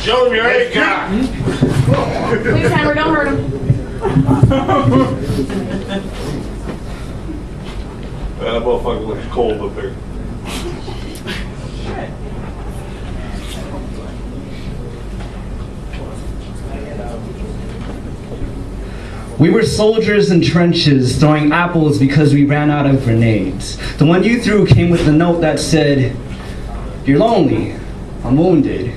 Show him your A got. Please, Henry, don't hurt him. That motherfucker looks cold up there. We were soldiers in trenches throwing apples because we ran out of grenades. The one you threw came with a note that said, "You're lonely, I'm wounded.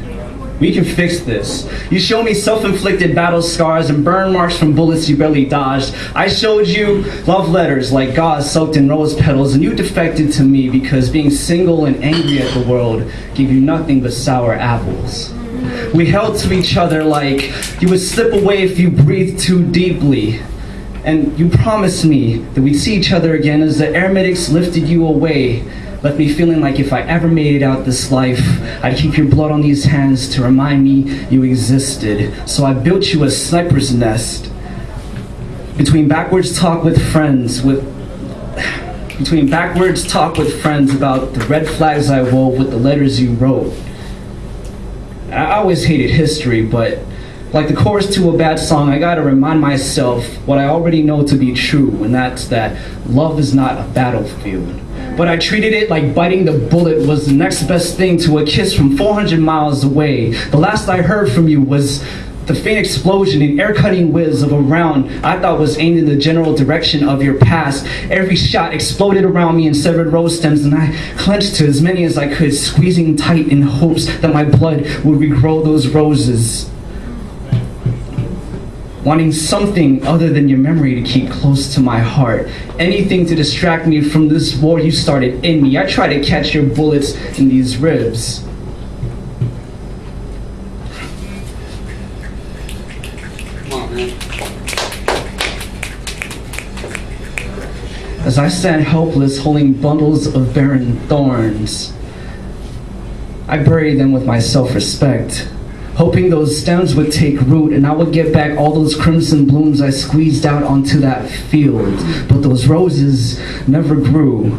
We can fix this." You showed me self-inflicted battle scars and burn marks from bullets you barely dodged. I showed you love letters like gauze soaked in rose petals, and you defected to me because being single and angry at the world gave you nothing but sour apples. We held to each other like you would slip away if you breathed too deeply. And you promised me that we'd see each other again as the airmedics lifted you away, left me feeling like if I ever made it out this life, I'd keep your blood on these hands to remind me you existed. So I built you a sniper's nest. Between backwards talk with friends about the red flags I wove with the letters you wrote. I always hated history, but like the chorus to a bad song, I gotta remind myself what I already know to be true, and that's that love is not a battlefield. But I treated it like biting the bullet was the next best thing to a kiss from 400 miles away. The last I heard from you was the faint explosion and air-cutting whiz of a round I thought was aimed in the general direction of your past. Every shot exploded around me in severed rose stems, and I clenched to as many as I could, squeezing tight in hopes that my blood would regrow those roses. Wanting something other than your memory to keep close to my heart. Anything to distract me from this war you started in me. I tried to catch your bullets in these ribs. As I stand helpless, holding bundles of barren thorns, I bury them with my self-respect, hoping those stems would take root and I would get back all those crimson blooms I squeezed out onto that field. But those roses never grew.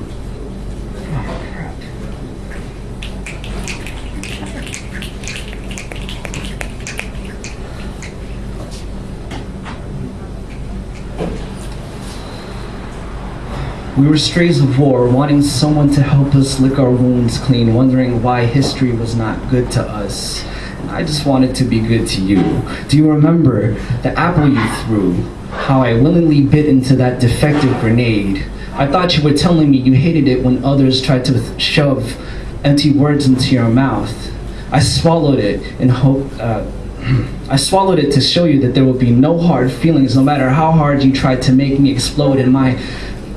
We were strays of war, wanting someone to help us lick our wounds clean, wondering why history was not good to us. And I just wanted to be good to you. Do you remember the apple you threw? How I willingly bit into that defective grenade? I thought you were telling me you hated it when others tried to shove empty words into your mouth. I swallowed it in hope. I swallowed it to show you that there would be no hard feelings, no matter how hard you tried to make me explode, and my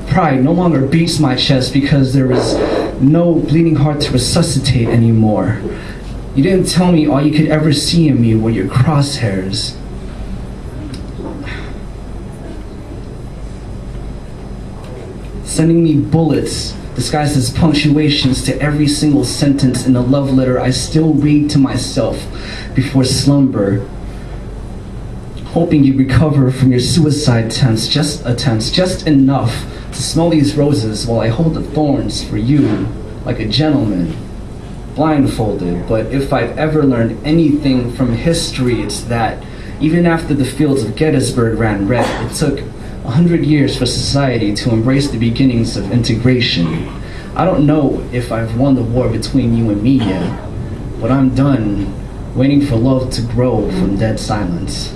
pride no longer beats my chest because there is no bleeding heart to resuscitate anymore. You didn't tell me all you could ever see in me were your crosshairs. Sending me bullets disguised as punctuations to every single sentence in the love letter I still read to myself before slumber. Hoping you'd recover from your suicide attempts, just enough to smell these roses while I hold the thorns for you like a gentleman, blindfolded. But if I've ever learned anything from history, it's that even after the fields of Gettysburg ran red, it took 100 years for society to embrace the beginnings of integration. I don't know if I've won the war between you and me yet, but I'm done waiting for love to grow from dead silence.